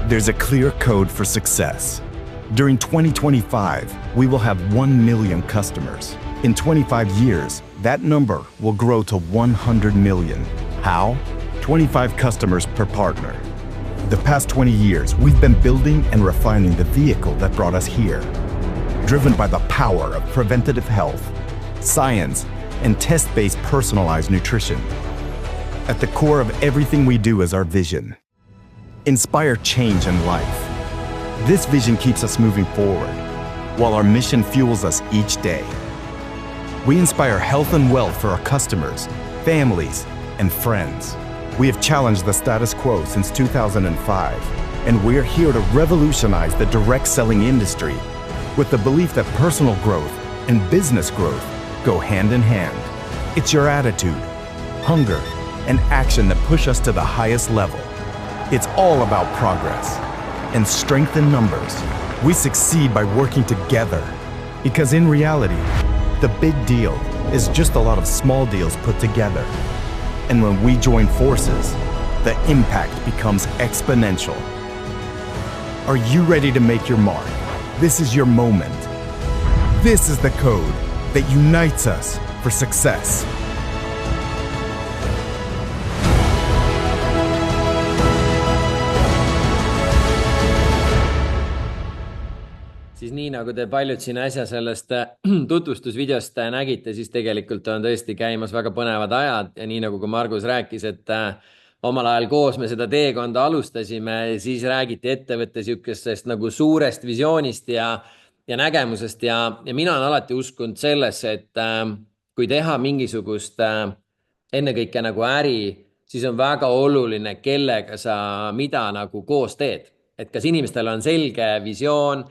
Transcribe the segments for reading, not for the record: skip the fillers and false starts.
There's a clear code for success. During 2025, we will have 1 million customers. In 25 years, that number will grow to 100 million. How? 25 customers per partner. The past 20 years, we've been building and refining the vehicle that brought us here. Driven by the power of preventative health, science, and test-based personalized nutrition. At the core of everything we do is our vision. Inspire change in life. This vision keeps us moving forward, while our mission fuels us each day. We inspire health and wealth for our customers, families, and friends. We have challenged the status quo since 2005, and we're here to revolutionize the direct selling industry with the belief that personal growth and business growth go hand in hand. It's your attitude, hunger, and action that push us to the highest level. It's all about progress and strength in numbers. We succeed by working together because in reality, the big deal is just a lot of small deals put together. And when we join forces, the impact becomes exponential. Are you ready to make your mark? This is your moment. This is the code that unites us for success. Siis nii nagu te paljud siin äsja sellest tutvustusvideost nägite, siis tegelikult on tõesti käimas väga põnevad ajad ja nii nagu Margus rääkis, et omal ajal koos me seda teekonda alustasime, siis räägiti ettevõtte sihukesest nagu suurest visioonist ja nägemusest ja mina olen alati uskunud sellesse, et kui teha mingisugust ennekõike nagu äri, siis on väga oluline, kellega sa mida nagu koos teed. Et kas inimestel on selge visioon,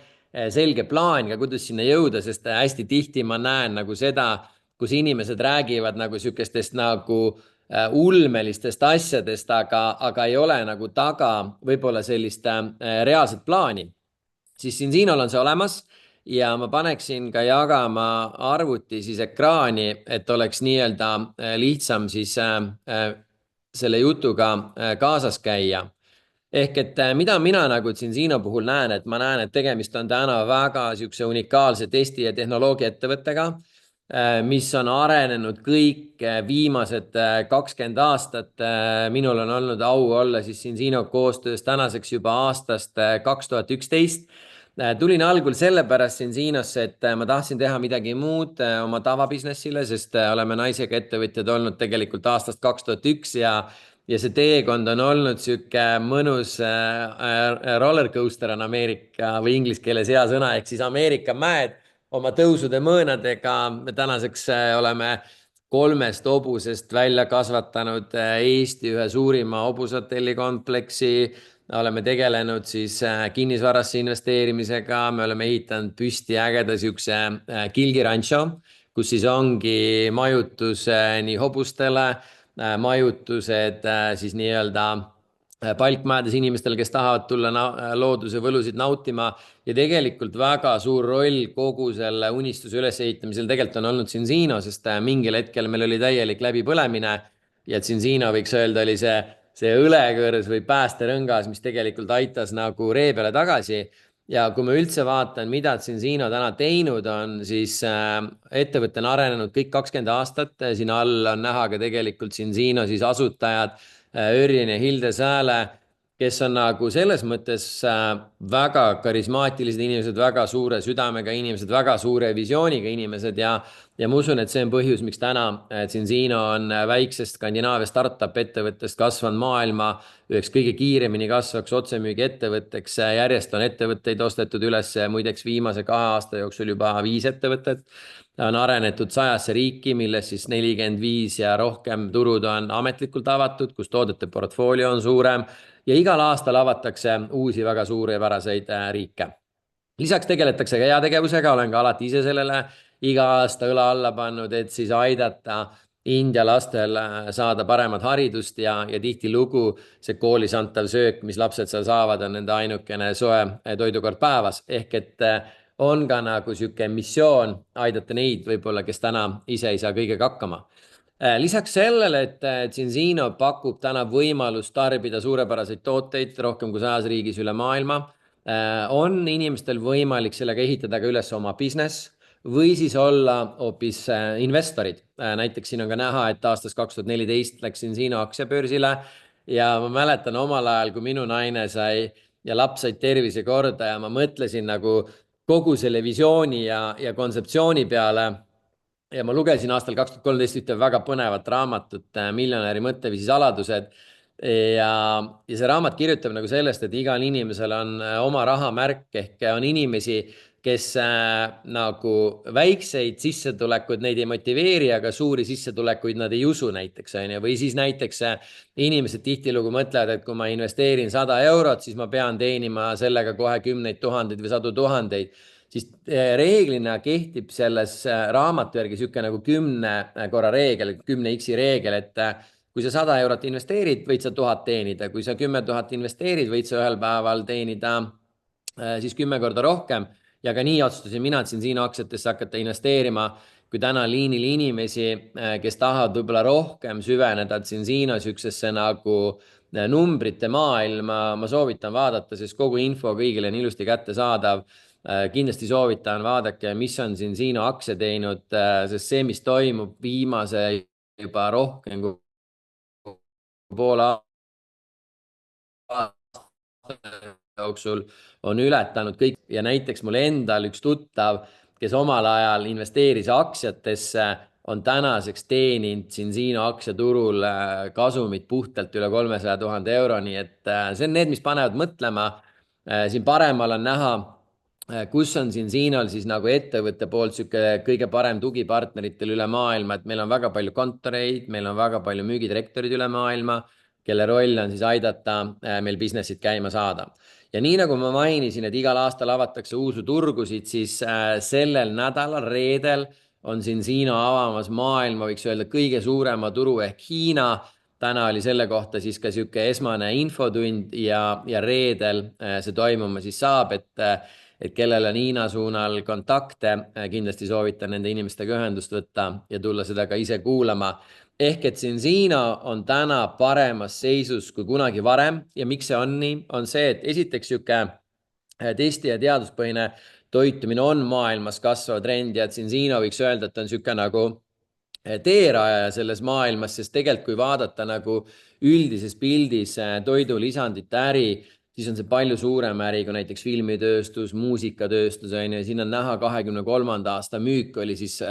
selge plaan ka kuidas sinna jõuda, sest hästi tihti ma näen nagu seda, kus inimesed räägivad nagu sihukestest nagu ulmelistest asjadest, aga ei ole nagu taga võib-olla sellist reaalset plaani. Siis siin on see olemas ja ma paneksin ka jagama arvuti siis ekraani, et oleks nii-öelda lihtsam siis selle jutuga kaasas käia. Ehk et mida mina nagu Zinzino puhul näen, et ma näen, et tegemist on täna väga sihukese unikaalse testi- ja tehnoloogia ettevõttega, mis on arenenud kõik viimased 20 aastat. Minul on olnud au olla siis Zinzino koostöös tänaseks juba aastast 2011. Tulin algul sellepärast Zinzinosse, et ma tahtsin teha midagi muud oma tavabusinessile, sest oleme naisega ettevõtjad olnud tegelikult aastast 2001 ja see teekond on olnud sihuke mõnus rollercoaster on Ameerika või inglise keeles hea sõna, ehk siis Ameerika mäed oma tõusude mõõnadega. Me tänaseks oleme 3 hobusest välja kasvatanud Eesti ühe suurima hobushotelli-kompleksi. Oleme tegelenud siis kinnisvarasse investeerimisega. Me oleme ehitanud püsti ägeda sihukese Kilgi Rancho, kus siis ongi majutus nii hobustele, majutused siis nii-öelda palkmajades inimestele, kes tahavad tulla looduse võlusid nautima ja tegelikult väga suur roll kogu selle unistuse ülesehitamisel tegelikult on olnud Zinzino, sest mingil hetkel meil oli täielik läbipõlemine ja Zinzino võiks öelda oli see õlekõrs või päästerõngas, mis tegelikult aitas nagu ree peale tagasi. Ja kui ma üldse vaatan, mida Zinzino täna teinud on, siis ettevõte on arenenud kõik 20 aastat. Siin all on näha ka tegelikult Zinzino siis asutajad Örjen ja Hilde Sääle, kes on nagu selles mõttes väga karismaatilised inimesed, väga suure südamega inimesed, väga suure visiooniga inimesed ja ma usun, et see on põhjus, miks täna Zinzino on väiksest Skandinaavia startup ettevõttest kasvanud maailma üheks kõige kiiremini kasvaks otsemüügi ettevõtteks. Järjest on ettevõtteid ostetud üles, muideks viimase 2 aasta jooksul juba 5 ettevõtet. On arenetud 100 riiki, milles siis 45 ja rohkem turud on ametlikult avatud, kus toodete portfoolio on suurem ja igal aastal avatakse uusi väga suuri ja väraseid riike. Lisaks tegeletakse ka heategevusega, olen ka alati ise sellele iga aasta õla alla pannud, et siis aidata India lastel saada paremat haridust ja tihti lugu see koolis antav söök, mis lapsed seal saavad, on nende ainukene soe toidukord päevas. Ehk et on ka nagu sihuke missioon aidata neid võib-olla, kes täna ise ei saa kõigega hakkama. Lisaks sellele, et Zinzino pakub täna võimalust tarbida suurepäraseid tooteid rohkem kui 100 riigis üle maailma, on inimestel võimalik sellega ehitada ka üles oma business või siis olla hoopis investorid. Näiteks siin on ka näha, et aastast 2014 läks Zinzino aktsiabörsile ja ma mäletan omal ajal, kui minu naine sai ja laps said tervise korda ja ma mõtlesin nagu kogu selle visiooni ja kontseptsiooni peale. Ja ma lugesin aastal 2013 ühte väga põnevat raamatut Miljonäri mõtteviisi saladused ja see raamat kirjutab nagu sellest, et igal inimesel on oma rahamärk ehk on inimesi, kes nagu väikseid sissetulekuid neid ei motiveeri, aga suuri sissetulekuid nad ei usu näiteks, või siis näiteks inimesed tihtilugu mõtlevad, et kui ma investeerin 100 eurot, siis ma pean teenima sellega kohe kümneid tuhandeid või sadu tuhandeid. Siis reeglina kehtib selles raamatu järgi sihuke nagu 10 korra reegel, 10x reegel, et kui sa 100 eurot investeerid, võid sa 1000 teenida. Kui sa 10 000 investeerid, võid sa ühel päeval teenida siis 10 korda rohkem. Ja ka nii otsustasin mina Zinzino aktsiatesse hakata investeerima. Kui täna liinil inimesi, kes tahavad võib-olla rohkem süveneda Zinzino süksesse nagu numbrite maailma, ma soovitan vaadata, sest kogu info kõigile on ilusti kättesaadav. Kindlasti soovitan vaadake, mis on Zinzino aktsia teinud, sest see, mis toimub viimase juba rohkem kui poole aasta jooksul on ületanud kõik ja näiteks mul endal üks tuttav, kes omal ajal investeeris aktsiatesse, on tänaseks teeninud Zinzino aktsiaturul kasumit puhtalt üle 300 000 euro, nii et see on need, mis panevad mõtlema. Siin paremal on näha, kus on Zinzinol siis nagu ettevõtte poolt kõige parem tugipartneritel üle maailma, et meil on väga palju kontoreid, meil on väga palju müügidirektorid üle maailma, kelle roll on siis aidata meil businessid käima saada. Ja nii nagu ma mainisin, et igal aastal avatakse uusi turgusid, siis sellel nädalal reedel on Zinzino avamas maailma, võiks öelda, kõige suurema turu ehk Hiina. Täna oli selle kohta siis ka sihuke esmane infotund ja reedel see toimuma siis saab, et kellel on Hiina suunal kontakte, kindlasti soovitan nende inimestega ühendust võtta ja tulla seda ka ise kuulama. Ehk et Zinzino on täna paremas seisus kui kunagi varem ja miks see on nii, on see, et esiteks sihuke testi- ja teaduspõhine toitumine on maailmas kasvav trend ja Zinzino võiks öelda, et on sihuke nagu teerajaja selles maailmas, sest tegelikult kui vaadata nagu üldises pildis toidulisandite äri, siis on see palju suurem äri kui näiteks filmitööstus, muusikatööstus, ja siin on näha 2023. aasta müük oli siis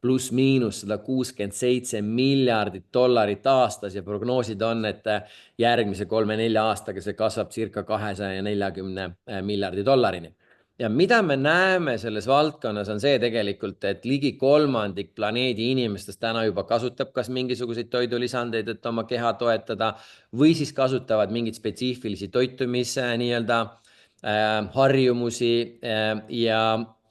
pluss miinus $167 miljardit aastas ja prognoosid on, et järgmise 3-4 aastaga see kasvab circa $240 miljardi. Ja mida me näeme selles valdkonnas on see tegelikult, et ligi 1/3 planeedi inimestest täna juba kasutab kas mingisuguseid toidulisandeid, et oma keha toetada või siis kasutavad mingeid spetsiifilisi toitumise harjumusi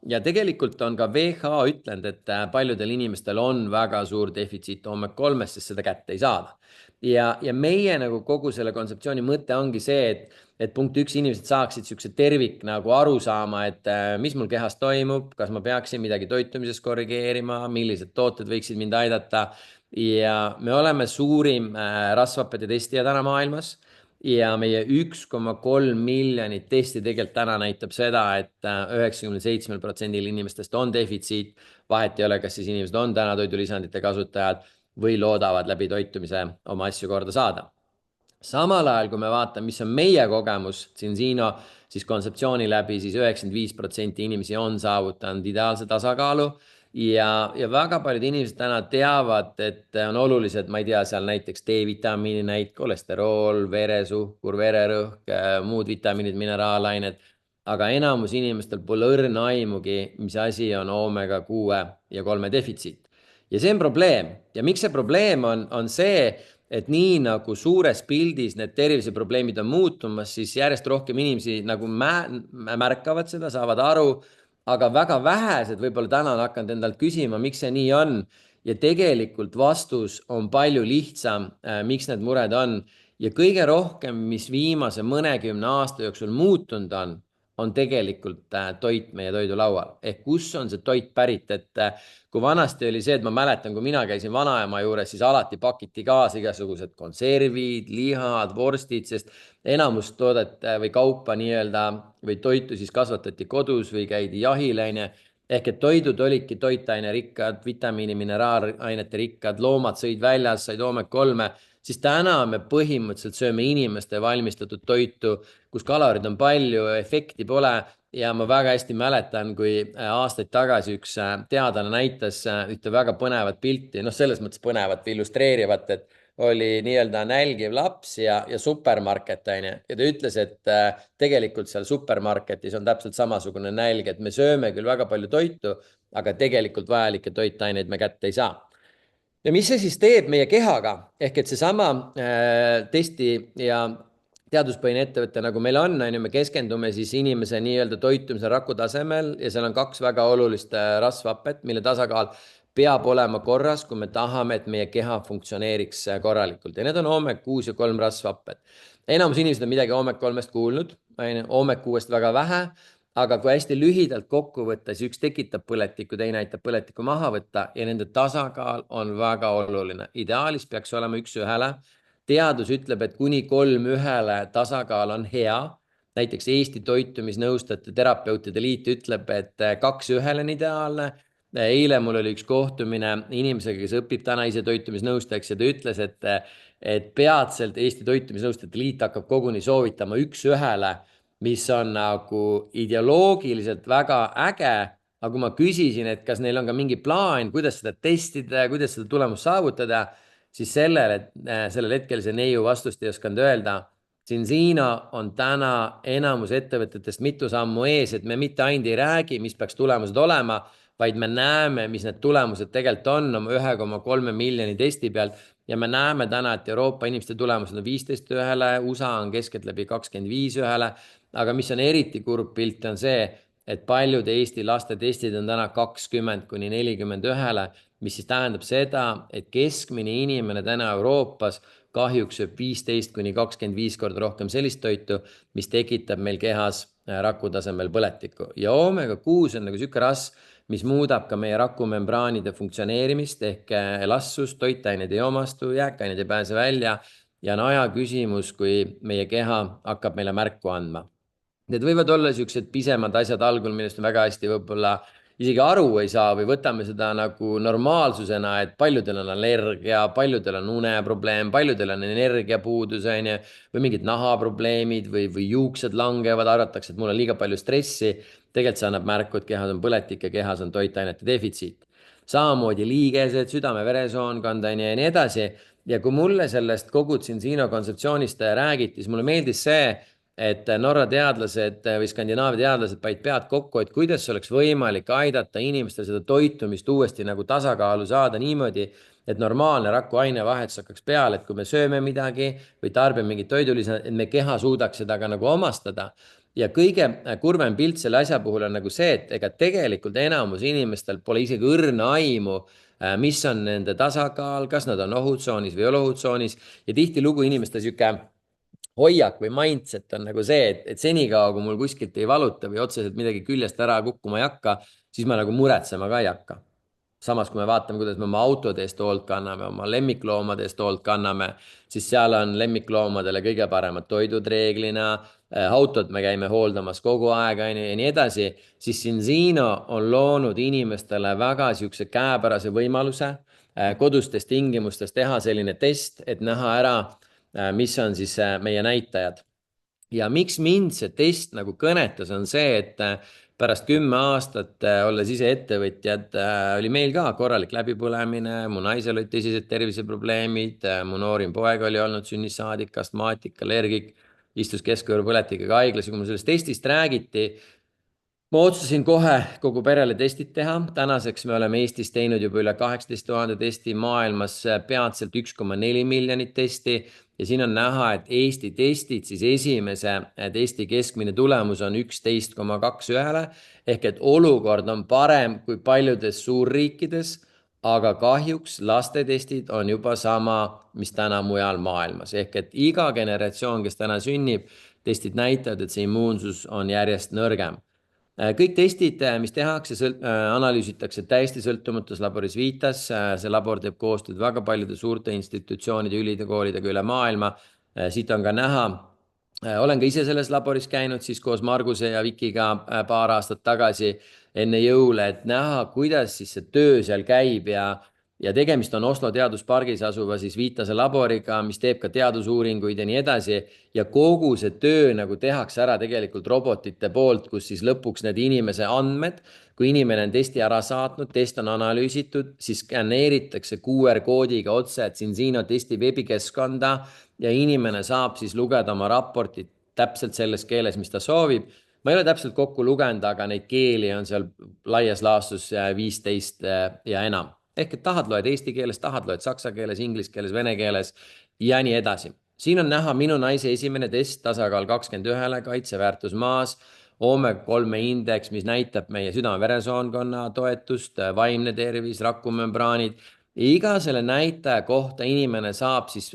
ja tegelikult on ka WHO ütlenud, et paljudel inimestel on väga suur defitsiit omega-3-st, sest seda kätte ei saada. Ja meie nagu kogu selle kontseptsiooni mõte ongi see, et punkt 1, inimesed saaksid siukse tervik nagu aru saama, et mis mul kehas toimub, kas ma peaksin midagi toitumises korrigeerima, millised tooted võiksid mind aidata. Ja me oleme suurim rasvhapede testija täna maailmas ja meie 1,3 miljonit testi tegelikult täna näitab seda, et 97% inimestest on defitsiit. Vahet ei ole, kas siis inimesed on täna toidulisandite kasutajad või loodavad läbi toitumise oma asju korda saada. Samal ajal, kui me vaatame, mis on meie kogemus Zinzino siis kontseptsiooni läbi, siis 95% inimesi on saavutanud ideaalse tasakaalu ja väga paljud inimesed täna teavad, et on olulised, ma ei tea, seal näiteks D-vitamiini, kolesterool, veresuhkur, vererõhk, muud vitamiinid, mineraalained, aga enamus inimestel pole õrna aimugi, mis asi on omega-6 ja 3 defitsiit. Ja see on probleem ja miks see probleem on see, et nii nagu suures pildis need terviseprobleemid on muutumas, siis järjest rohkem inimesi nagu märkavad seda, saavad aru, aga väga vähesed võib-olla täna on hakanud endalt küsima, miks see nii on. Ja tegelikult vastus on palju lihtsam, miks need mured on. Ja kõige rohkem, mis viimase mõnekümne aasta jooksul muutunud on tegelikult toit meie toidulaual. Ehk kus on see toit pärit, et kui vanasti oli see, et ma mäletan, kui mina käisin vanaema juures, siis alati pakiti kaasa igasugused konservid, lihad, vorstid, sest enamus toodet või kaupa nii-öelda või toitu siis kasvatati kodus või käidi jahil, onju. Ehk et toidud olidki toitainerikkad, vitamiini, mineraalainete rikkad, loomad sõid väljas, said omega-3, siis täna me põhimõtteliselt sööme inimeste valmistatud toitu, kus kalorid on palju, efekti pole. Ja ma väga hästi mäletan, kui aastaid tagasi üks teadlane näitas ühte väga põnevat pilti, selles mõttes põnevat või illustreerivat, et oli nii-öelda nälgiv laps ja supermarket, onju. Ja ta ütles, et tegelikult seal supermarketis on täpselt samasugune nälg, et me sööme küll väga palju toitu, aga tegelikult vajalikke toitaineid me kätte ei saa. Ja mis see siis teeb meie kehaga? Ehk et seesama testi ja teaduspõhine ettevõte, nagu meil on, me keskendume siis inimese nii-öelda toitumise raku tasemel ja seal on 2 väga olulist rasvhapet, mille tasakaal peab olema korras, kui me tahame, et meie keha funktsioneeriks korralikult. Ja need on omega-6 ja 3 rasvhapped. Enamus inimesed on midagi omega-3-st kuulnud, omega-6-st väga vähe, aga kui hästi lühidalt kokku võtta, siis üks tekitab põletikku, teine aitab põletikku maha võtta ja nende tasakaal on väga oluline. Ideaalis peaks olema 1:1. Teadus ütleb, et kuni 3:1 tasakaal on hea. Näiteks Eesti toitumisnõustajate terapeutide liit ütleb, et 2:1 on ideaalne. Eile mul oli üks kohtumine inimesega, kes õpib täna ise toitumisnõustajaks ja ta ütles, et peatselt Eesti toitumisnõustajate liit hakkab koguni soovitama 1:1, mis on nagu ideoloogiliselt väga äge. Aga kui ma küsisin, et kas neil on ka mingi plaan, kuidas seda testida ja kuidas seda tulemust saavutada, siis sellel hetkel see neiu vastust ei osanud öelda. Cinsino on täna enamus ettevõtetest mitu sammu ees, et me mitte ainult ei räägi, mis peaks tulemused olema, vaid me näeme, mis need tulemused tegelikult on oma 1,3 miljoni testi pealt. Ja me näeme täna, et Euroopa inimeste tulemused on 15:1, USA on keskeltläbi 25:1. Aga mis on eriti kurb pilt on see, et paljude Eesti laste testid on täna 20–41, mis siis tähendab seda, et keskmine inimene täna Euroopas kahjuks sööb 15–25 korda rohkem sellist toitu, mis tekitab meil kehas raku tasemel põletikku. Ja omega-6 on nagu siuke rasv, mis muudab ka meie rakumembraanide funktsioneerimist ehk elastsust, toitained ei omastu, jääkained ei pääse välja ja on aja küsimus, kui meie keha hakkab meile märku andma. Need võivad olla siuksed pisemad asjad algul, millest me väga hästi võib-olla isegi aru ei saa või võtame seda nagu normaalsusena, et paljudel on allergia, paljudel on uneprobleem, paljudel on energiapuudus või mingid nahaprobleemid või juuksed langevad, arvatakse, et mul on liiga palju stressi. Tegelikult see annab märku, et kehas on põletik ja kehas on toitainete defitsiit. Samamoodi liigesed, südame-veresoonkond ja nii edasi. Ja kui mulle sellest kogu Cinsino kontseptsioonist räägiti, siis mulle meeldis see, et Norra teadlased või Skandinaavia teadlased panid pead kokku, et kuidas oleks võimalik aidata inimestel seda toitumist uuesti nagu tasakaalu saada niimoodi, et normaalne rakuainevahetus hakkaks peale, et kui me sööme midagi või tarbime mingit toidulisa, et me keha suudaks seda ka nagu omastada. Ja kõige kurvem pilt selle asja puhul on nagu see, et ega tegelikult enamus inimestel pole isegi õrna aimu, mis on nende tasakaal, kas nad on ohutsoonis või ei ole ohutsoonis ja tihtilugu inimeste siuke hoiak või mindset on nagu see, et senikaua, kui mul kuskilt ei valuta või otseselt midagi küljest ära kukkuma ei hakka, siis ma nagu muretsema ka ei hakka. Samas, kui me vaatame, kuidas me oma autode eest hoolt kanname, oma lemmikloomade eest hoolt kanname, siis seal on lemmikloomadele kõige paremad toidud reeglina, autod me käime hooldamas kogu aeg ja nii edasi, siis Cinsino on loonud inimestele väga siukse käepärase võimaluse kodustes tingimustes teha selline test, et näha ära, mis on siis meie näitajad. Ja miks mind see test nagu kõnetas on see, et pärast 10 aastat olles ise ettevõtjad, oli meil ka korralik läbipõlemine, mu naisel olid tõsised terviseprobleemid, mu noorim poeg oli olnud sünnist saadik, astmaatik, allergik, istus keskkõrvpõletiga haiglas ja kui mul sellest testist räägiti, ma otsustasin kohe kogu perele testid teha. Tänaseks me oleme Eestis teinud juba üle 18 000 testi, maailmas peatselt 1,4 miljonit testi ja siin on näha, et Eesti testid, siis esimese testi keskmine tulemus on 11,2:1 ehk et olukord on parem kui paljudes suurriikides, aga kahjuks lastetestid on juba sama, mis täna mujal maailmas. Ehk et iga generatsioon, kes täna sünnib, testid näitavad, et see immuunsus on järjest nõrgem. Kõik testid, mis tehakse, analüüsitakse täiesti sõltumatus laboris Vitas. See labor teeb koostööd väga paljude suurte institutsioonide, ülikoolidega üle maailma. Siit on ka näha, olen ka ise selles laboris käinud siis koos Marguse ja Vikiga paar aastat tagasi enne jõule, et näha, kuidas siis see töö seal käib ja tegemist on Oslo teaduspargis asuva siis Vitase laboriga, mis teeb ka teadusuuringuid ja nii edasi. Ja kogu see töö nagu tehakse ära tegelikult robotite poolt, kus siis lõpuks need inimese andmed, kui inimene on testi ära saatnud, test on analüüsitud, siis skanneeritakse QR koodiga otse Zinsino testi veebikeskkonda ja inimene saab siis lugeda oma raportit täpselt selles keeles, mis ta soovib. Ma ei ole täpselt kokku lugenud, aga neid keeli on seal laias laastus 15 ja enam. Ehk et tahad loed eesti keeles, tahad loed saksa keeles, inglise keeles, vene keeles ja nii edasi. Siin on näha minu naise esimene test, tasakaal 21, kaitseväärtus maas, OMEG3 indeks, mis näitab meie südame-veresoonkonna toetust, vaimne tervis, rakumembraanid. Iga selle näitaja kohta inimene saab siis,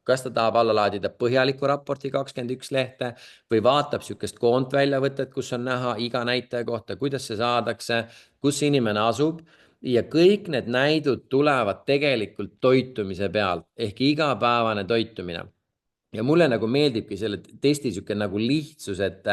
kas ta tahab alla laadida põhjaliku raporti 21 lehte või vaatab sihukest koondväljavõtet, kus on näha iga näitaja kohta, kuidas see saadakse, kus inimene asub. Ja kõik need näidud tulevad tegelikult toitumise pealt ehk igapäevane toitumine. Ja mulle nagu meeldibki selle testi sihuke nagu lihtsus, et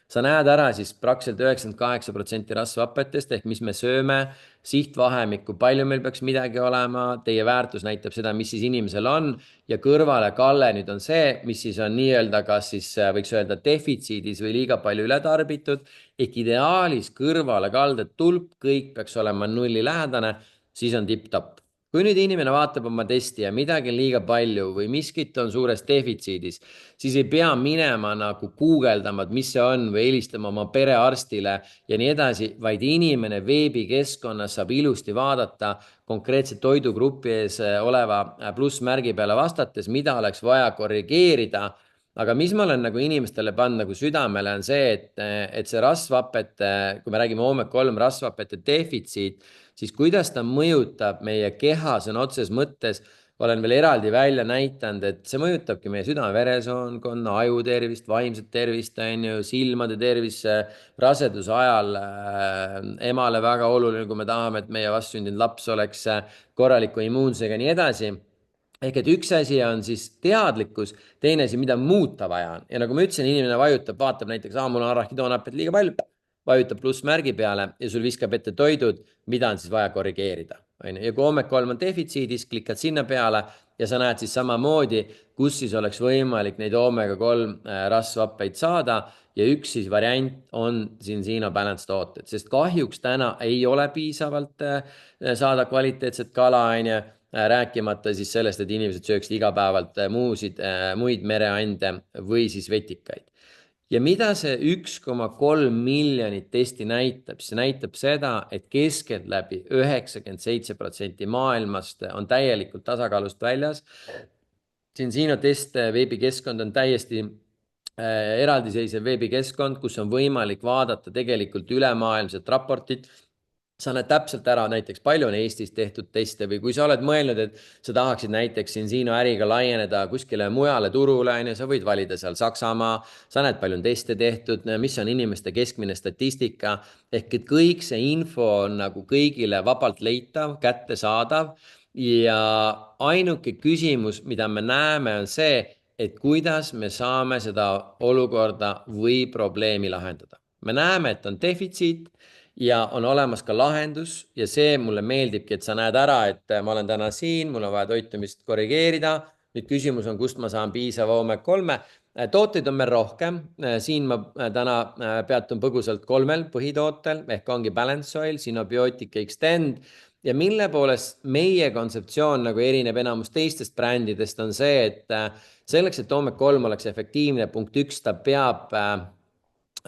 sa näed ära siis praktiliselt 98% rasvhapetest ehk mis me sööme, sihtvahemikku, palju meil peaks midagi olema, teie väärtus näitab seda, mis siis inimesel on ja kõrvale kalle nüüd on see, mis siis on nii-öelda kas siis võiks öelda defitsiidis või liiga palju ületarbitud ehk ideaalis kõrvale kalded tulp, kõik peaks olema nulli lähedane, siis on tipp-tapp. Kui nüüd inimene vaatab oma testi ja midagi on liiga palju või miskit on suures defitsiidis, siis ei pea minema nagu guugeldama, et mis see on või helistama oma perearstile ja nii edasi, vaid inimene veebikeskkonnas saab ilusti vaadata konkreetse toidugrupi ees oleva plussmärgi peale vastates, mida oleks vaja korrigeerida. Aga mis ma olen nagu inimestele pannud nagu südamele on see, et see rasvhapete, kui me räägime OMEG3 rasvhapete defitsiit, siis kuidas ta mõjutab meie keha sõna otseses mõttes, olen veel eraldi välja näitanud, et see mõjutabki meie südame-veresoonkonna, aju tervist, vaimset tervist, silmade tervist, raseduse ajal emale väga oluline, kui me tahame, et meie vastsündinud laps oleks korraliku immuunsusega ja nii edasi. Ehk et üks asi on siis teadlikkus, teine asi, mida muuta vaja on. Ja nagu ma ütlesin, inimene vajutab, vaatab näiteks, mul on arachidonhapet liiga palju, vajutab plussmärgi peale ja sul viskab ette toidud, mida on siis vaja korrigeerida. Ja kui OMEG3 on defitsiidis, klikad sinna peale ja sa näed siis samamoodi, kus siis oleks võimalik neid omega-3 rasvhappeid saada ja üks siis variant on Zinsino balance tooted, sest kahjuks täna ei ole piisavalt saada kvaliteetset kala, rääkimata siis sellest, et inimesed sööksid igapäevalt muid mereande või siis vetikaid. Ja mida see 1,3 miljonit testi näitab? See näitab seda, et keskeltläbi 97% maailmast on täielikult tasakaalust väljas. Zinsino test veebikeskkond on täiesti eraldiseisev veebikeskkond, kus on võimalik vaadata tegelikult ülemaailmset raportit. Sa näed täpselt ära näiteks palju on Eestis tehtud teste või kui sa oled mõelnud, et sa tahaksid näiteks Zinsino äriga laieneda kuskile mujale turule, sa võid valida seal Saksamaa, sa näed palju on teste tehtud, mis on inimeste keskmine statistika, ehk et kõik see info on nagu kõigile vabalt leitav, kättesaadav ja ainuke küsimus, mida me näeme, on see, et kuidas me saame seda olukorda või probleemi lahendada. Me näeme, et on defitsiit ja on olemas ka lahendus ja see mulle meeldibki, et sa näed ära, et ma olen täna siin, mul on vaja toitumist korrigeerida. Nüüd küsimus on, kust ma saan piisava OMEG3. Tooteid on meil rohkem. Siin ma täna peatun põgusalt 3 põhitootel ehk ongi Balance Oil, Synbiotic Extend ja mille poolest meie kontseptsioon nagu erineb enamus teistest brändidest on see, et selleks, et OMEG3 oleks efektiivne, punkt 1, ta peab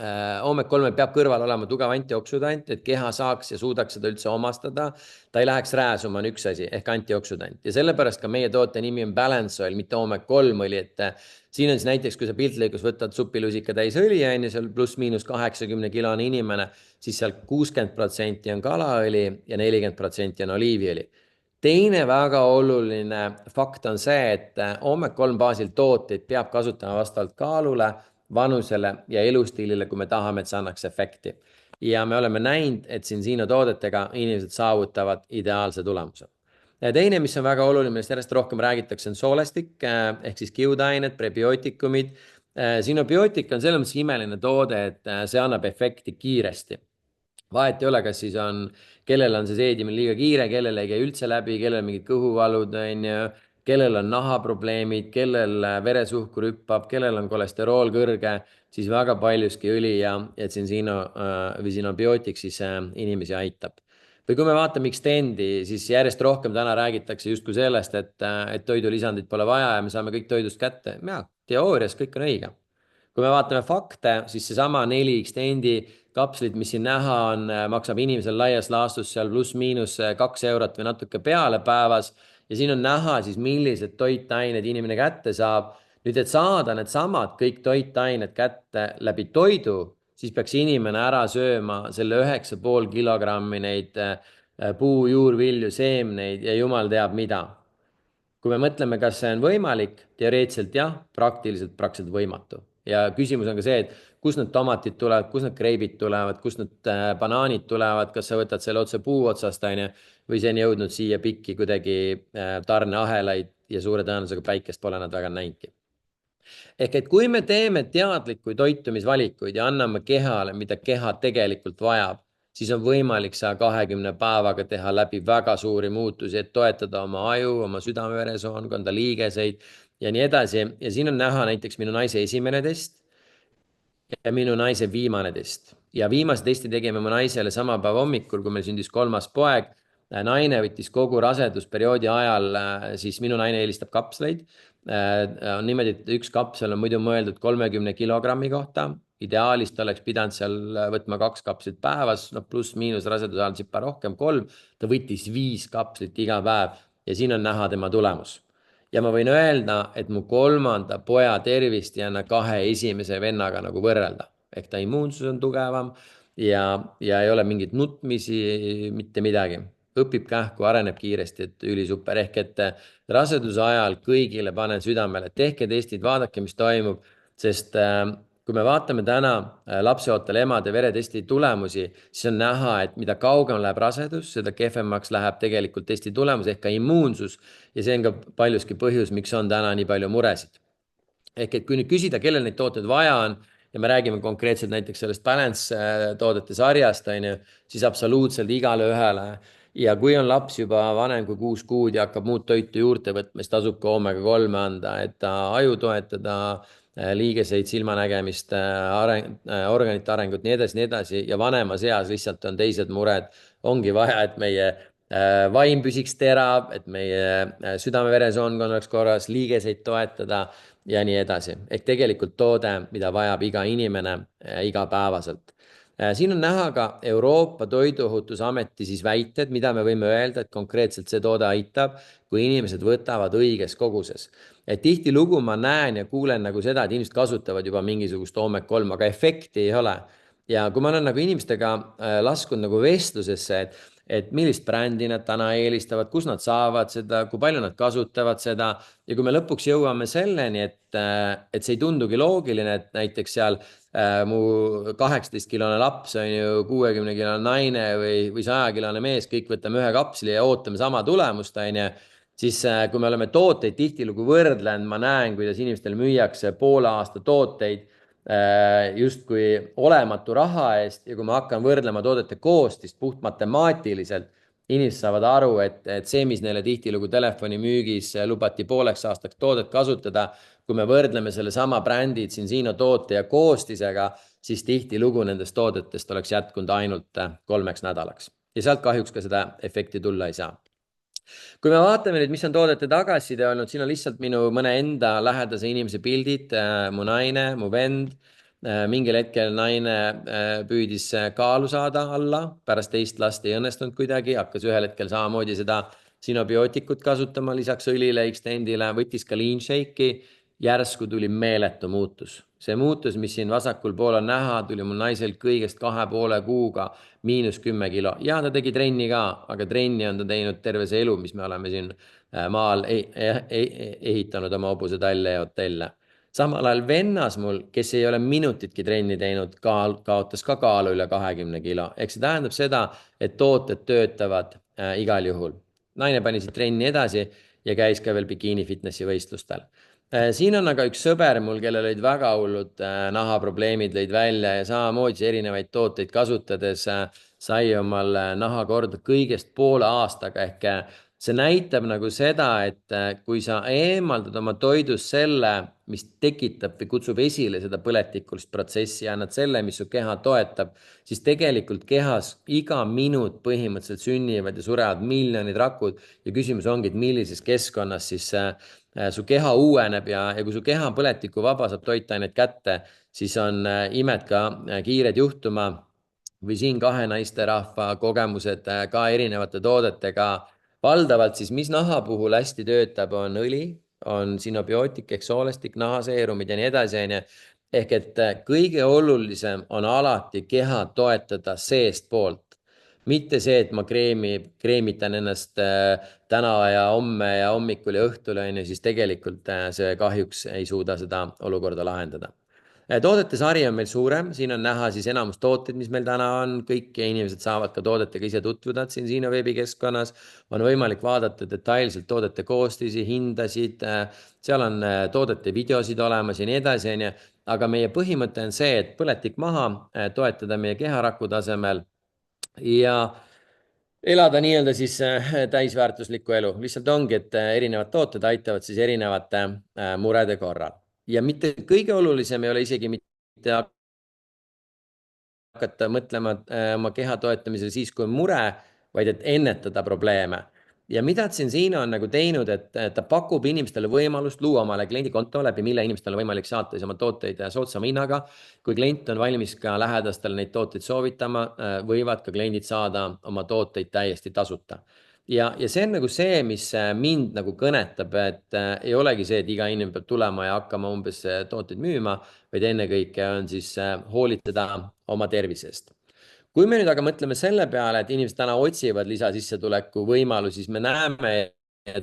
Omega-3 peab kõrval olema tugev antioksüdant, et keha saaks ja suudaks seda üldse omastada. Ta ei läheks rääsuma, on üks asi ehk antioksüdant ja sellepärast ka meie toote nimi on Balance Oil, mitte Omega-3 õli, et siin on siis näiteks, kui sa piltlikus võtad supilusika täis õli, on ju, seal pluss-miinus 80-kilone inimene, siis seal 60% on kalaõli ja 40% on oliiviõli. Teine väga oluline fakt on see, et Omega-3 baasil tooteid peab kasutama vastavalt kaalule, vanusele ja elustiilile, kui me tahame, et see annaks efekti. Ja me oleme näinud, et siin toodetega inimesed saavutavad ideaalse tulemuse. Ja teine, mis on väga oluline, millest järjest rohkem räägitakse, on soolestik ehk siis kiudained, prebiootikumid. Sinobiootik on selles mõttes imeline toode, et see annab efekti kiiresti. Vahet ei ole, kas siis on, kellel on see seedimine liiga kiire, kellel ei käi üldse läbi, kellel mingid kõhuvalud, kellel on nahaprobleemid, kellel veresuhkur hüppab, kellel on kolesterool kõrge, siis väga paljuski õli ja sinobiootik siis inimesi aitab. Või kui me vaatame Xtendi, siis järjest rohkem täna räägitakse justkui sellest, et toidulisandid pole vaja ja me saame kõik toidust kätte. Ja, teoorias kõik on õige. Kui me vaatame fakte, siis seesama 4 Xtendi kapslit, mis siin näha on, maksab inimesel laias laastus seal pluss-miinus 2 eurot või natuke peale päevas. Ja siin on näha siis, millised toitained inimene kätte saab. Nüüd, et saada need samad kõik toitained kätte läbi toidu, siis peaks inimene ära sööma selle 9,5 kilogrammi neid puu, juurvilju, seemneid ja jumal teab mida. Kui me mõtleme, kas see on võimalik, teoreetiliselt jah, praktiliselt võimatu. Ja küsimus on ka see, et kus need tomatid tulevad, kus need kreibid tulevad, kus need banaanid tulevad, kas sa võtad selle otse puu otsast, või see on jõudnud siia pikki kuidagi tarneahelaid ja suure tõenäosusega päikest pole nad väga näinudki. Ehk et kui me teeme teadlikuid toitumisvalikuid ja anname kehale, mida keha tegelikult vajab, siis on võimalik 120 päevaga teha läbi väga suuri muutusi, et toetada oma aju, oma südame-veresoonkonda, liigeseid ja nii edasi. Ja siin on näha näiteks minu naise esimene test ja minu naise viimane test. Ja viimase testi tegime mu naisele sama päeva hommikul, kui meil sündis 3. poeg. Naine võttis kogu rasedusperioodi ajal, siis minu naine eelistab kapsleid. On niimoodi, et üks kapsel on muidu mõeldud 30 kilogrammi kohta. Ideaalist oleks pidanud seal võtma 2 kapslit päevas, pluss-miinus raseduse ajal sipa rohkem 3. Ta võttis 5 kapslit iga päev ja siin on näha tema tulemus. Ja ma võin öelda, et mu 3. poja tervist ei anna 2 esimese vennaga nagu võrrelda. Ehk ta immuunsus on tugevam ja ei ole mingit nutmisi, mitte midagi. Õpib kähku, areneb kiiresti, et ülisuper. Ehk et raseduse ajal kõigile panen südamele, tehke testid, vaadake, mis toimub, sest kui me vaatame täna lapseootel emade veretesti tulemusi, siis on näha, et mida kaugem läheb rasedus, seda kehvemaks läheb tegelikult testi tulemus ehk ka immuunsus ja see on ka paljuski põhjus, miks on täna nii palju muresid. Ehk et kui nüüd küsida, kellel neid tooteid vaja on ja me räägime konkreetselt näiteks sellest Balance toodete sarjast, siis absoluutselt igale ühele. Ja kui on laps juba vanem kui 6 kuud ja hakkab muud toitu juurde võtma, siis tasub ka Omega-3 anda, et ta aju toetada, liigeseid, silmanägemist, organite arengut, nii edasi ja vanemas eas lihtsalt on teised mured. Ongi vaja, et meie vaim püsiks terav, et meie südame-veresoonkond oleks korras, liigeseid toetada ja nii edasi. Ehk tegelikult toode, mida vajab iga inimene igapäevaselt. Siin on näha ka Euroopa Toiduohutusameti siis väited, mida me võime öelda, et konkreetselt see toode aitab, kui inimesed võtavad õiges koguses. Et tihtilugu ma näen ja kuulen nagu seda, et inimesed kasutavad juba mingisugust Omega-3, aga efekti ei ole. Ja kui ma olen nagu inimestega laskunud nagu vestlusesse, et millist brändi nad täna eelistavad, kus nad saavad seda, kui palju nad kasutavad seda. Ja kui me lõpuks jõuame selleni, et see ei tundugi loogiline, et näiteks seal mu 18-kilone laps on ju 60-kilone naine või 100-kilone mees, kõik võtame ühe kapsli ja ootame sama tulemust, siis kui me oleme tooteid tihtilugu võrdlenud, ma näen, kuidas inimestel müüakse poole aasta tooteid justkui olematu raha eest ja kui ma hakkan võrdlema toodete koostist puht matemaatiliselt, inimesed saavad aru, et see, mis neile tihtilugu telefonimüügis lubati pooleks aastaks toodet kasutada, kui me võrdleme selle sama brändi Zinsino toote ja koostisega, siis tihtilugu nendest toodetest oleks jätkunud ainult 3 nädalaks. Ja sealt kahjuks ka seda efekti tulla ei saa. Kui me vaatame nüüd, mis on toodete tagasiside olnud, siin on lihtsalt minu mõne enda lähedase inimese pildid, mu naine, mu vend, Mingil hetkel naine püüdis kaalu saada alla, pärast teist last ei õnnestunud kuidagi, hakkas ühel hetkel samamoodi seda sinobiootikut kasutama lisaks õlile, Xtendile, võttis ka lean shake'i, järsku tuli meeletu muutus. See muutus, mis siin vasakul pool on näha, tuli mul naisel kõigest 2,5 kuuga -10 kilo ja ta tegi trenni ka, aga trenni on ta teinud terve see elu, mis me oleme siin maal ehitanud oma hobusetalle ja hotelle. Samal ajal vennas mul, kes ei ole minutitki trenni teinud, kaotas ka kaalu üle 20 kilo. Ehk see tähendab seda, et tooted töötavad igal juhul. Naine pani siit trenni edasi ja käis ka veel bikiini fitnessi võistlustel. Siin on aga üks sõber mul, kellel olid väga hullud nahaprobleemid, lõid välja ja samamoodi erinevaid tooteid kasutades sai omal naha korda kõigest poole aastaga. Ehk see näitab nagu seda, et kui sa eemaldad oma toidust selle, mis tekitab või kutsub esile seda põletikulist protsessi ja annad selle, mis su keha toetab, siis tegelikult kehas iga minut põhimõtteliselt sünnivad ja surevad miljonid rakud ja küsimus ongi, et millises keskkonnas siis su keha uueneb ja kui su keha põletikuvaba saab toitaineid kätte, siis on imed ka kiired juhtuma või siin kahe naisterahva kogemused ka erinevate toodetega. Valdavalt siis, mis naha puhul hästi töötab, on õli, on sinobiootik ehk soolestik, nahaseerumid ja nii edasi. Ehk et kõige olulisem on alati keha toetada seest poolt. Mitte see, et ma kreemitan ennast täna ja homme ja hommikul ja õhtul, siis tegelikult see kahjuks ei suuda seda olukorda lahendada. Toodete sari on meil suurem, siin on näha siis enamus tooteid, mis meil täna on, kõik inimesed saavad ka toodetega ise tutvuda siin Sino veebikeskkonnas, on võimalik vaadata detailselt toodete koostisi, hindasid, seal on toodete videosid olemas ja nii edasi, aga meie põhimõte on see, et põletik maha, toetada meie keharaku tasemel ja elada nii-öelda siis täisväärtuslikku elu. Lihtsalt ongi, et erinevad tooted aitavad siis erinevate murede korral. Ja mitte kõige olulisem ei ole isegi mitte hakata mõtlema oma keha toetamisele siis, kui on mure, vaid et ennetada probleeme. Ja mida Tsensino on nagu teinud, et ta pakub inimestele võimalust luua omale kliendikonto läbi, mille inimestele on võimalik saata oma tooteid soodsama hinnaga. Kui klient on valmis ka lähedastele neid tooteid soovitama, võivad ka kliendid saada oma tooteid täiesti tasuta. Ja see on nagu see, mis mind nagu kõnetab, et ei olegi see, et iga inimene peab tulema ja hakkama umbes tooteid müüma, vaid ennekõike on siis hoolitada oma tervisest. Kui me nüüd aga mõtleme selle peale, et inimesed täna otsivad lisasissetuleku võimalusi, siis me näeme ja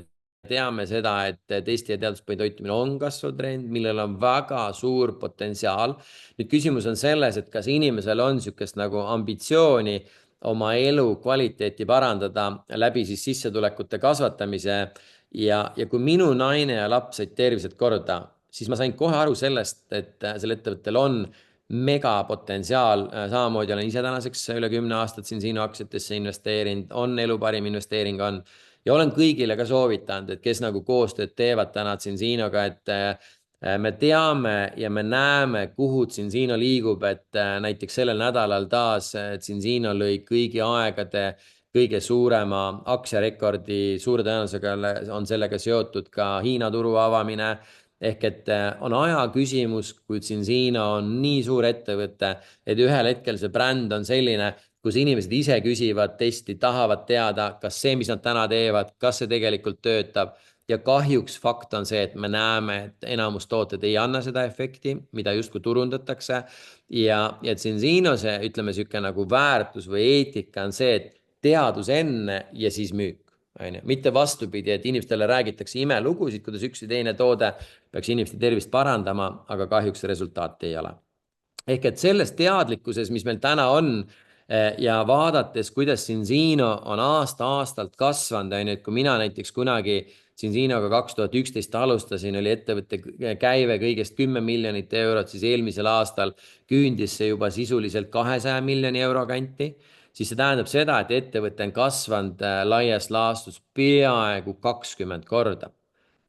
teame seda, et Eesti ja teaduspõhine toitumine on kasvav trend, millel on väga suur potentsiaal. Nüüd küsimus on selles, et kas inimesel on niisugust nagu ambitsiooni oma elu kvaliteeti parandada läbi siis sissetulekute kasvatamise ja kui minu naine ja laps said tervised korda, siis ma sain kohe aru sellest, et sel ettevõttel on megapotentsiaal, samamoodi olen ise tänaseks üle 10 aastat siin Sino aktsiatesse investeerinud, on elu parim investeering on ja olen kõigile ka soovitanud, et kes nagu koostööd teevad täna siin Sinoga, et me teame ja me näeme, kuhu Tsensino liigub, et näiteks sellel nädalal taas Tsensino lõi kõigi aegade kõige suurema aktsiarekordi, suure tõenäosusega on sellega seotud ka Hiina turu avamine, ehk et on aja küsimus, kui Tsensino on nii suur ettevõte, et ühel hetkel see bränd on selline, kus inimesed ise küsivad testi, tahavad teada, kas see, mis nad täna teevad, kas see tegelikult töötab. Ja kahjuks fakt on see, et me näeme, et enamus tooted ei anna seda efekti, mida justkui turundatakse. Ja Tsensino see, ütleme siuke nagu väärtus või eetika on see, et teadus enne ja siis müük. Mitte vastupidi, et inimestele räägitakse imelugusid, kuidas üks ja teine toode peaks inimeste tervist parandama, aga kahjuks resultaati ei ole. Ehk et selles teadlikkuses, mis meil täna on ja vaadates, kuidas Tsensino on aasta-aastalt kasvanud, kui mina näiteks kunagi Tsensinoga 2011 alustasin, oli ettevõtte käive kõigest 10 miljonit eurot, siis eelmisel aastal küündis see juba sisuliselt 200 miljoni euro kanti. Siis see tähendab seda, et ettevõte on kasvanud laias laastus peaaegu 20 korda.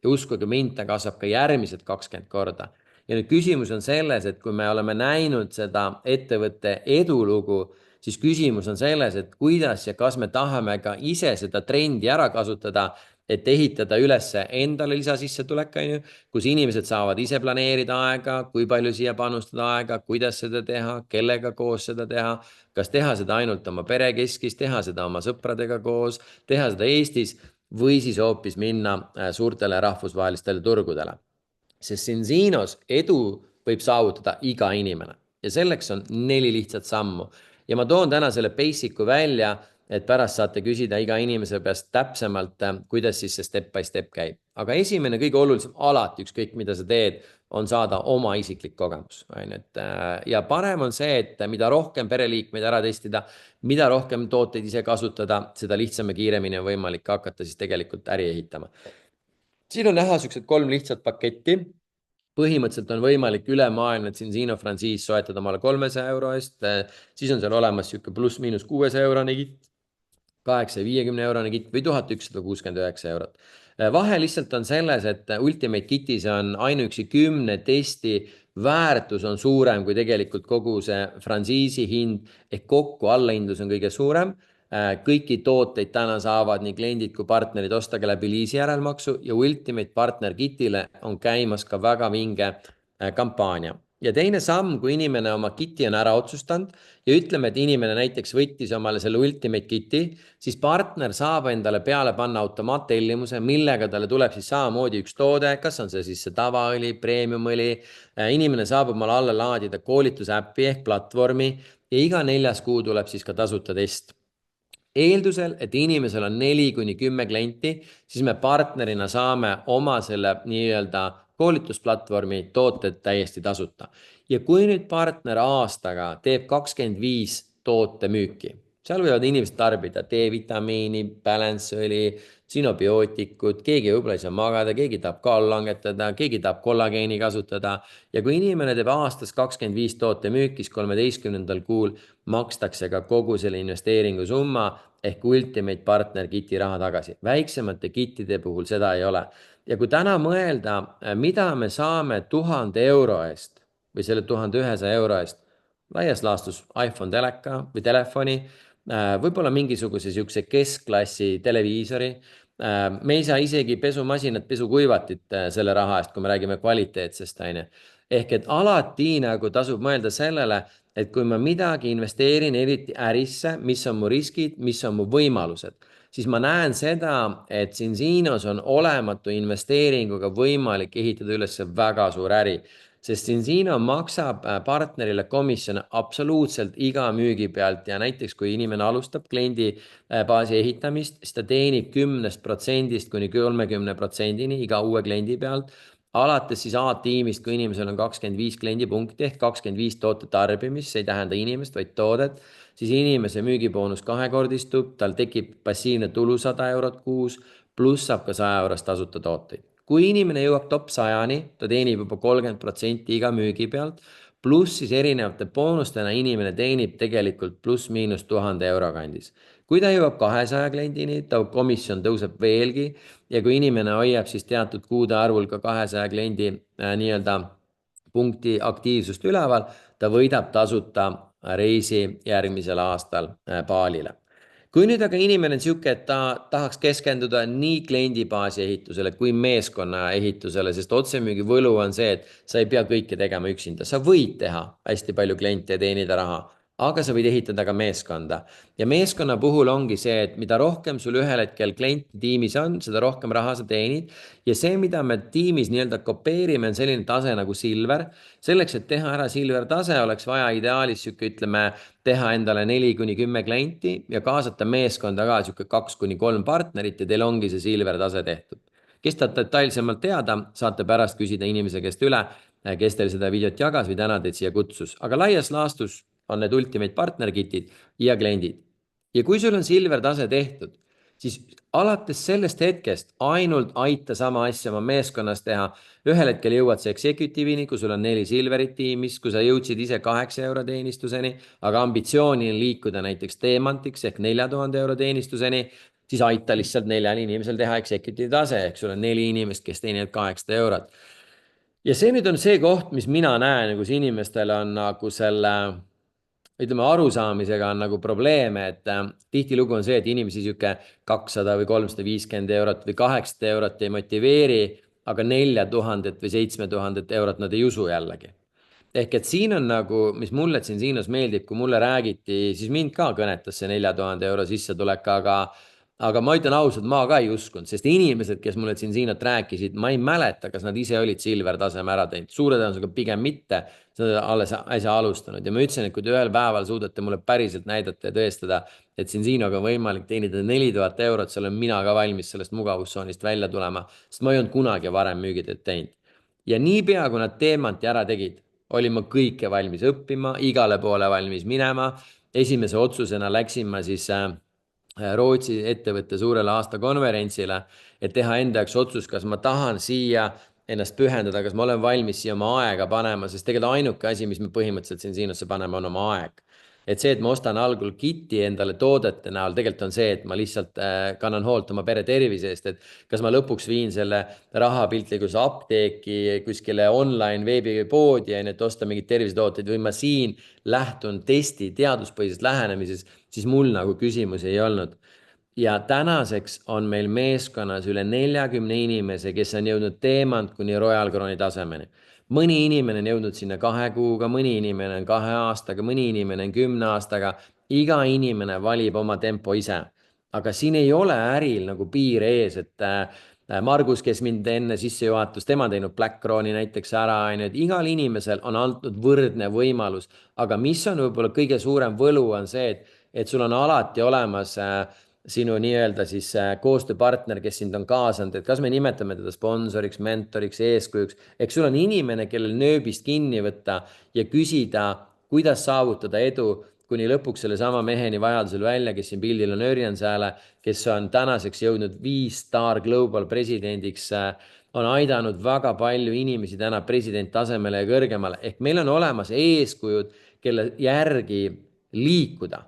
Ja uskuge mind, ta kasvab ka järgmised 20 korda. Ja nüüd küsimus on selles, et kui me oleme näinud seda ettevõtte edulugu, siis küsimus on selles, et kuidas ja kas me tahame ka ise seda trendi ära kasutada, et ehitada üles endale lisasissetulek, on ju, kus inimesed saavad ise planeerida aega, kui palju siia panustada aega, kuidas seda teha, kellega koos seda teha, kas teha seda ainult oma perekeskis, teha seda oma sõpradega koos, teha seda Eestis või siis hoopis minna suurtele rahvusvahelistele turgudele. Sest Zinzinos edu võib saavutada iga inimene ja selleks on 4 lihtsat sammu. Ja ma toon täna selle basic'u välja, et pärast saate küsida iga inimese peast täpsemalt, kuidas siis see step by step käib. Aga esimene, kõige olulisem alati, ükskõik mida sa teed, on saada oma isiklik kogemus. Ja parem on see, et mida rohkem pereliikmeid ära testida, mida rohkem tooteid ise kasutada, seda lihtsam ja kiiremini on võimalik hakata siis tegelikult äri ehitama. Siin on näha sellised 3 lihtsat paketti. Põhimõtteliselt on võimalik ülemaailmne Zinzino frantsiis soetada omale 300 euro eest, siis on seal olemas sihuke pluss-miinus 600 eurone kitt, 850 eurone kitt või 1169 eurot. Vahe lihtsalt on selles, et Ultimate Kitis on ainuüksi 10 testi väärtus on suurem kui tegelikult kogu see frantsiisi hind ehk kokku allahindlus on kõige suurem. Kõiki tooteid täna saavad nii kliendid kui partnerid osta ka läbi liisi järelmaksu ja Ultimate Partner Kitile on käimas ka väga vinge kampaania. Ja teine samm, kui inimene oma kiti on ära otsustanud ja ütleme, et inimene näiteks võttis omale selle Ultimate Kiti, siis partner saab endale peale panna automaattellimuse, millega talle tuleb siis samamoodi üks toode, kas on see siis see tavaõli, premiumõli. Inimene saab omale alla laadida koolitusäppi ehk platvormi ja iga 4. kuu tuleb siis ka tasuta test. Eeldusel, et inimesel on 4-10 klienti, siis me partnerina saame oma selle nii-öelda koolitusplatvormi tooted täiesti tasuta. Ja kui nüüd partner aastaga teeb 25 toote müüki, seal võivad inimesed tarbida D-vitamiini, balanceõli, sinobiootikud, keegi võib-olla ei saa magada, keegi tahab kaalu langetada, keegi tahab kollageeni kasutada. Ja kui inimene teeb aastas 25 toote müükis 13. kuul, makstakse ka kogu selle investeeringu summa ehk Ultimate Partner Kiti raha tagasi. Väiksemate kittide puhul seda ei ole. Ja kui täna mõelda, mida me saame 1000 euro eest või selle 1100 euro eest, laias laastus iPhone teleka või telefoni, võib-olla mingisuguse sihukese keskklassi televiisori. Me ei saa isegi pesumasinat, pesukuivatit selle raha eest, kui me räägime kvaliteetsest. Ehk et alati nagu tasub mõelda sellele, et kui ma midagi investeerin eriti ärisse, mis on mu riskid, mis on mu võimalused, siis ma näen seda, et Zinzinos on olematu investeeringuga võimalik ehitada üles väga suur äri. Sest Zinzino maksab partnerile komisjoni absoluutselt iga müügi pealt ja näiteks kui inimene alustab kliendi baasi ehitamist, siis ta teenib 10% kuni 30% iga uue kliendi pealt. Alates siis A-tiimist, kui inimesel on 25 kliendipunkti ehk 25 toote tarbimist, see ei tähenda inimest, vaid toodet, siis inimese müügiboonus kahekordistub, tal tekib passiivne tulu 100 eurot kuus, pluss saab ka 100 eurost tasuta tooteid. Kui inimene jõuab top 100-ni, ta teenib juba 30% iga müügi pealt, pluss siis erinevate boonustena inimene teenib tegelikult pluss-miinus 1000 euro kandis. Kui ta jõuab 200 kliendini, ta komisjon tõuseb veelgi ja kui inimene hoiab siis teatud kuude arvul ka 200 kliendi nii-öelda punkti aktiivsust üleval, ta võidab tasuta reisi järgmisel aastal Balile. Kui nüüd aga inimene on sihuke, et ta tahaks keskenduda nii kliendibaasi ehitusele kui meeskonna ehitusele, sest otsemüügi võlu on see, et sa ei pea kõike tegema üksinda. Sa võid teha hästi palju kliente ja teenida raha, aga sa võid ehitada ka meeskonda. Ja meeskonna puhul ongi see, et mida rohkem sul ühel hetkel klienti tiimis on, seda rohkem raha sa teenid. Ja see, mida me tiimis nii-öelda kopeerime, on selline tase nagu Silver. Selleks, et teha ära Silver tase, oleks vaja ideaalis ütleme, teha endale 4-10 klienti ja kaasata meeskonda ka 2-3 partnerit ja teil ongi see Silver tase tehtud. Kes tahab detailsemalt teada, saate pärast küsida inimese käest üle, kes teil seda videot jagas või täna teid siia kutsus. Aga laias laastus on need Ultimate Partner Kitid ja kliendid. Ja kui sul on Silver tase tehtud, siis alates sellest hetkest ainult aita sama asja oma meeskonnas teha. Ühel hetkel jõuad sa executive'ini, kui sul on 4 Silverit tiimis, kui sa jõudsid ise 8 euro teenistuseni, aga ambitsiooni on liikuda näiteks teemantiks ehk 4000 euro teenistuseni, siis aita lihtsalt 4 inimesel teha executive tase, ehk sul on 4 inimest, kes teenivad 800 eurot. Ja see nüüd on see koht, mis mina näen, kus inimestel on nagu selle ütleme, arusaamisega on nagu probleeme, et tihtilugu on see, et inimesi sihuke 200 või 350 eurot või 800 eurot ei motiveeri, aga 4000 või 7000 eurot nad ei usu jällegi. Ehk et siin on nagu, mis mulle Censinos meeldib, kui mulle räägiti, siis mind ka kõnetas see 4000 euro sissetulek, aga ma ütlen ausalt, ma ka ei uskunud, sest inimesed, kes mulle Censinot rääkisid, ma ei mäleta, kas nad ise olid Silver taseme ära teinud, suure tõenäosusega pigem mitte, seda alles äsja alustanud ja ma ütlesin, et kui te ühel päeval suudate mulle päriselt näidata ja tõestada, et Censinoga on võimalik teenida 4000 eurot, siis olen mina ka valmis sellest mugavustsoonist välja tulema, sest ma ei olnud kunagi varem müügitööd teinud. Ja niipea, kui nad teemanti ära tegid, olin ma kõike valmis õppima, igale poole valmis minema. Esimese otsusena läksin ma siis Rootsi ettevõtte suurele aastakonverentsile, et teha enda jaoks otsus, kas ma tahan siia ennast pühendada, kas ma olen valmis siia oma aega panema, sest tegelikult ainuke asi, mis me põhimõtteliselt Censinosse paneme, on oma aeg. Et see, et ma ostan algul kit'i endale toodete näol, tegelikult on see, et ma lihtsalt kannan hoolt oma pere tervise eest, et kas ma lõpuks viin selle raha piltlikus apteeki, kuskile online veebipoodi, et osta mingeid tervisetooteid või ma siin lähtun testi teaduspõhisest lähenemisest, siis mul nagu küsimusi ei olnud. Ja tänaseks on meil meeskonnas üle 40 inimese, kes on jõudnud teemant kuni Royal Crowni tasemeni. Mõni inimene on jõudnud sinna 2 kuuga, mõni inimene on 2 aastaga, mõni inimene on 10 aastaga. Iga inimene valib oma tempo ise. Aga siin ei ole äril nagu piire ees, et Margus, kes mind enne sissejuhatus, tema teinud Black Crowni näiteks ära, et igal inimesel on antud võrdne võimalus. Aga mis on võib-olla kõige suurem võlu on see, et sul on alati olemas sinu nii-öelda siis koostööpartner, kes sind on kaasanud, et kas me nimetame teda sponsoriks, mentoriks, eeskujuks, eks sul on inimene, kellel nööbist kinni võtta ja küsida, kuidas saavutada edu, kuni lõpuks selle sama meheni vajadusel välja, kes siin pildil on Örjan Sääle, kes on tänaseks jõudnud 5-star global presidendiks, on aidanud väga palju inimesi täna president tasemele ja kõrgemale, ehk meil on olemas eeskujud, kelle järgi liikuda.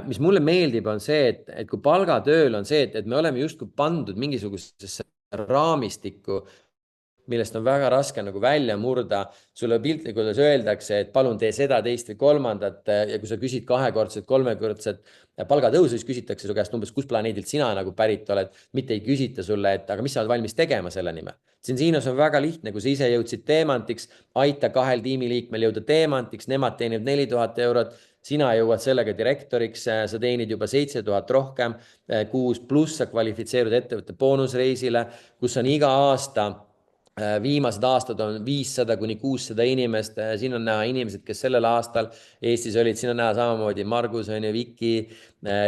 Mis mulle meeldib, on see, et kui palgatööl on see, et me oleme justkui pandud mingisugusesse raamistikku, millest on väga raske nagu välja murda. Sulle piltlikult öeldakse, et palun tee seda, teist või kolmandat ja kui sa küsid 2-kordset, 3-kordset palgatõusu, siis küsitakse su käest umbes, kus planeedilt sina nagu pärit oled, mitte ei küsita sulle, et aga mis sa oled valmis tegema selle nimel. Censinos on väga lihtne, kui sa ise jõudsid teemantiks, aita 2 tiimiliikmel jõuda teemantiks, nemad teenib 4000 eurot, sina jõuad sellega direktoriks, sa teenid juba 7000 rohkem kuus, pluss sa kvalifitseerud ettevõtte boonusreisile, kus on iga aasta viimased aastad on 500 kuni 600 inimest, siin on näha inimesed, kes sellel aastal Eestis olid, siin on näha samamoodi Margus, Viki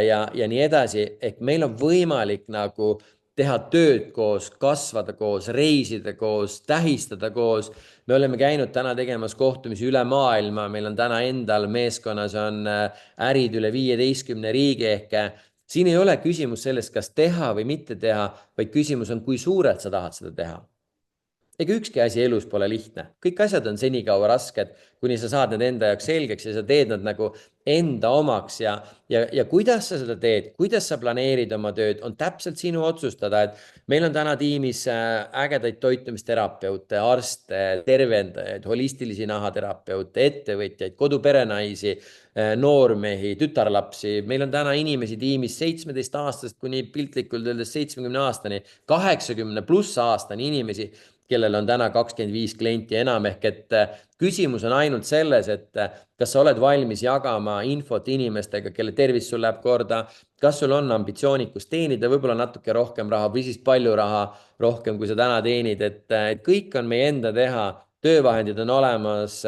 ja nii edasi, ehk meil on võimalik nagu teha tööd koos, kasvada koos, reisida koos, tähistada koos. Me oleme käinud täna tegemas kohtumisi üle maailma, meil on täna endal meeskonnas on ärid üle 15 riigi, ehk siin ei ole küsimus sellest, kas teha või mitte teha, vaid küsimus on, kui suurelt sa tahad seda teha. Ega ükski asi elus pole lihtne. Kõik asjad on senikaua rasked, kuni sa saad need enda jaoks selgeks ja sa teed nad nagu enda omaks ja kuidas sa seda teed, kuidas sa planeerid oma tööd, on täpselt sinu otsustada, et meil on täna tiimis ägedaid toitumisterapeute, arste, tervendajaid, holistilisi nahaterapeute, ettevõtjaid, koduperenaisi, noormehi, tütarlapsi. Meil on täna inimesi tiimis 17 aastast kuni piltlikult öeldes 70 aastani, 80 pluss aastani inimesi, kellel on täna 25 klienti enam, ehk et küsimus on ainult selles, et kas sa oled valmis jagama infot inimestega, kelle tervis sul läheb korda, kas sul on ambitsioonikus teenida võib-olla natuke rohkem raha või siis palju raha rohkem, kui sa täna teenid, et kõik on meie enda teha, töövahendid on olemas,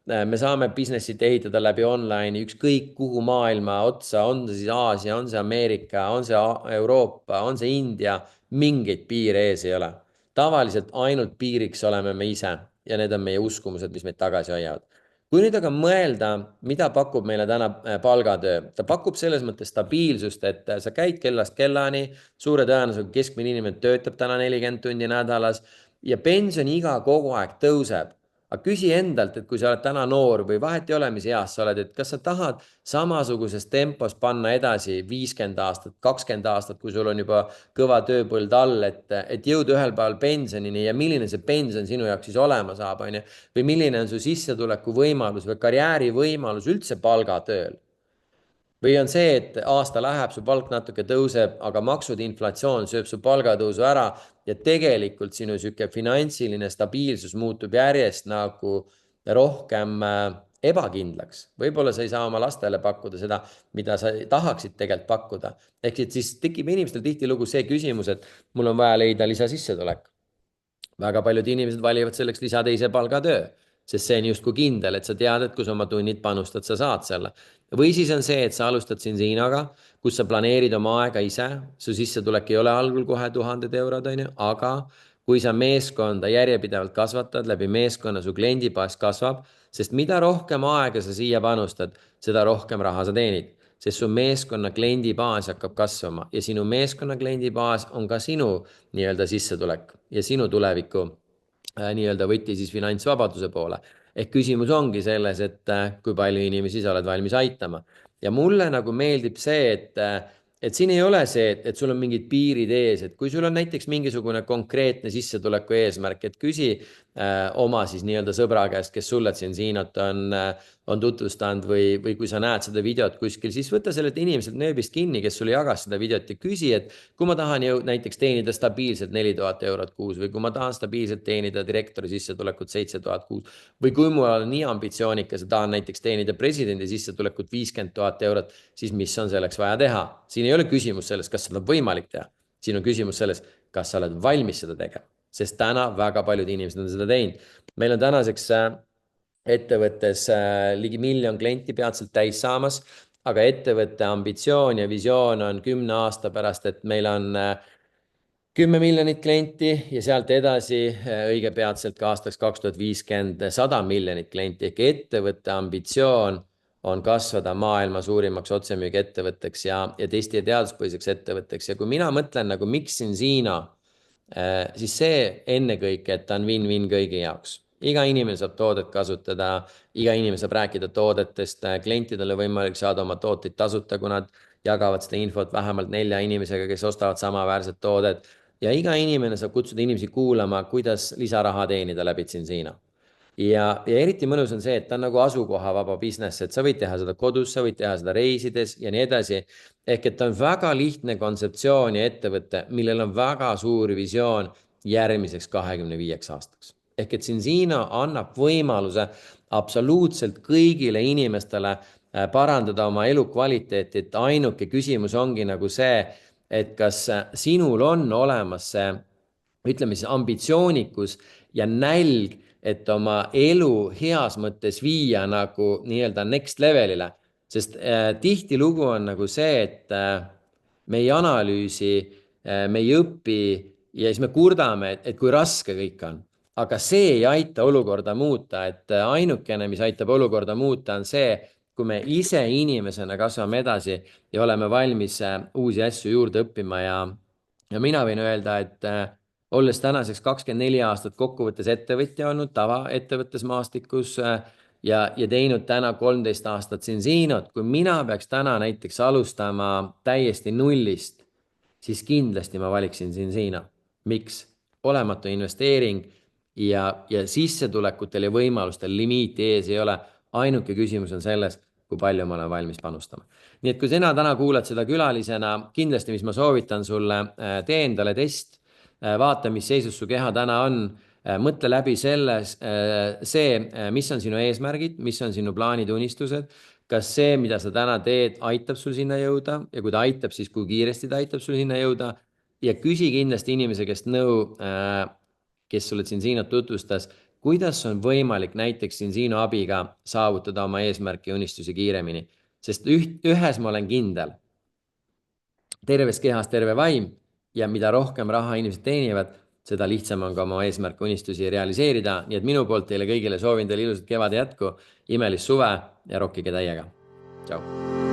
me saame businessit ehitada läbi online, ükskõik kuhu maailma otsa, on see siis Aasia, on see Ameerika, on see Euroopa, on see India, mingeid piire ees ei ole. Tavaliselt ainult piiriks oleme me ise ja need on meie uskumused, mis meid tagasi hoiavad. Kui nüüd aga mõelda, mida pakub meile täna palgatöö, ta pakub selles mõttes stabiilsust, et sa käid kellast kellani, suure tõenäosusega keskmine inimene töötab täna 40 tundi nädalas ja pensioniiga kogu aeg tõuseb. Aga küsi endalt, et kui sa oled täna noor või vahet ei ole, mis eas sa oled, et kas sa tahad samasuguses tempos panna edasi 50 aastat, 20 aastat, kui sul on juba kõva tööpõld all, et jõuda ühel päeval pensionini ja milline see pension sinu jaoks siis olema saab, on ju, või milline on su sissetuleku võimalus või karjääri võimalus üldse palgatööl. Või on see, et aasta läheb, su palk natuke tõuseb, aga maksud, inflatsioon sööb su palgatõusu ära ja tegelikult sinu sihuke finantsiline stabiilsus muutub järjest nagu rohkem ebakindlaks. Võib-olla sa ei saa oma lastele pakkuda seda, mida sa tahaksid tegelikult pakkuda. Ehk siis tekib inimestel tihtilugu see küsimus, et mul on vaja leida lisasissetulek. Väga paljud inimesed valivad selleks lisa teise palgatöö, sest see on justkui kindel, et sa tead, et kui sa oma tunnid panustad, sa saad selle. Või siis on see, et sa alustad siin Siinaga, kus sa planeerid oma aega ise, su sissetulek ei ole algul kohe 1000 eurod, on ju, aga kui sa meeskonda järjepidevalt kasvatad, läbi meeskonna su kliendibaas kasvab, sest mida rohkem aega sa siia panustad, seda rohkem raha sa teenid, sest su meeskonna kliendibaas hakkab kasvama ja sinu meeskonna kliendibaas on ka sinu nii-öelda sissetulek ja sinu tuleviku nii-öelda võti siis finantsvabaduse poole. Ehk küsimus ongi selles, et kui palju inimesi sa oled valmis aitama. Ja mulle nagu meeldib see, et siin ei ole see, et sul on mingid piirid ees, et kui sul on näiteks mingisugune konkreetne sissetuleku eesmärk, et küsi oma siis nii-öelda sõbra käest, kes sulle siin Siinat on tutvustanud või kui sa näed seda videot kuskil, siis võta sellelt inimeselt nööbist kinni, kes sulle jagas seda videot ja küsi, et kui ma tahan näiteks teenida stabiilselt 4000 eurot kuus või kui ma tahan stabiilselt teenida direktori sissetulekut 7000 kuus või kui mul on nii ambitsioonikas ja tahan näiteks teenida presidendi sissetulekut 50 000 eurot, siis mis on selleks vaja teha? Siin ei ole küsimus selles, kas seda on võimalik teha. Siin on küsimus selles, kas sa oled valmis seda tegema, sest täna väga paljud inimesed on seda teinud. Meil on tänaseks ettevõttes ligi 1 miljon klienti peatselt täis saamas, aga ettevõtte ambitsioon ja visioon on 10 aasta pärast, et meil on 10 miljonit klienti ja sealt edasi õige peatselt ka aastaks 2050 100 miljonit klienti ehk ettevõtte ambitsioon on kasvada maailma suurimaks otsemüügiettevõtteks ja testi- ja teaduspõhiseks ettevõtteks. Ja kui mina mõtlen nagu miks siin Siina, siis see ennekõike, et ta on win-win kõigi jaoks. Iga inimene saab toodet kasutada, iga inimene saab rääkida toodetest, klientidele võimalik saada oma tooteid tasuta, kui nad jagavad seda infot vähemalt 4 inimesega, kes ostavad samaväärset toodet. Ja iga inimene saab kutsuda inimesi kuulama, kuidas lisaraha teenida läbi Siina. Ja eriti mõnus on see, et ta on nagu asukohavaba business, et sa võid teha seda kodus, sa võid teha seda reisides ja nii edasi. Ehk et ta on väga lihtne kontseptsioon ja ettevõte, millel on väga suur visioon järgmiseks 25 aastaks. Ehk et Siina annab võimaluse absoluutselt kõigile inimestele parandada oma elukvaliteeti, et ainuke küsimus ongi nagu see, et kas sinul on olemas see, ütleme siis ambitsioonikus ja nälg, et oma elu heas mõttes viia nagu nii-öelda next levelile. Sest tihtilugu on nagu see, et me ei analüüsi, me ei õpi ja siis me kurdame, et kui raske kõik on. Aga see ei aita olukorda muuta, et ainukene, mis aitab olukorda muuta, on see, kui me ise inimesena kasvame edasi ja oleme valmis uusi asju juurde õppima ja mina võin öelda, et olles tänaseks 24 aastat kokkuvõttes ettevõtja olnud tavaettevõttes maastikus ja teinud täna 13 aastat Siinot, kui mina peaks täna näiteks alustama täiesti nullist, siis kindlasti ma valiksin Siina. Miks? Olematu investeering ja sissetulekutel ja võimalustel limiiti ees ei ole. Ainuke küsimus on selles, kui palju ma olen valmis panustama. Nii et kui sina täna kuulad seda külalisena, kindlasti, mis ma soovitan sulle, tee endale test, vaata, mis seisus su keha täna on, mõtle läbi see, mis on sinu eesmärgid, mis on sinu plaanid, unistused, kas see, mida sa täna teed, aitab sul sinna jõuda ja kui ta aitab, siis kui kiiresti ta aitab sul sinna jõuda ja küsi kindlasti inimese käest nõu, kes sulle Siinot tutvustas, kuidas on võimalik näiteks Siino abiga saavutada oma eesmärki ja unistusi kiiremini, sest ühes ma olen kindel, terves kehas terve vaim ja mida rohkem raha inimesed teenivad, seda lihtsam on ka oma eesmärke unistusi realiseerida. Nii et minu poolt teile kõigile soovin teile ilusat kevade jätku, imelist suve ja rokkige täiega. Tšau!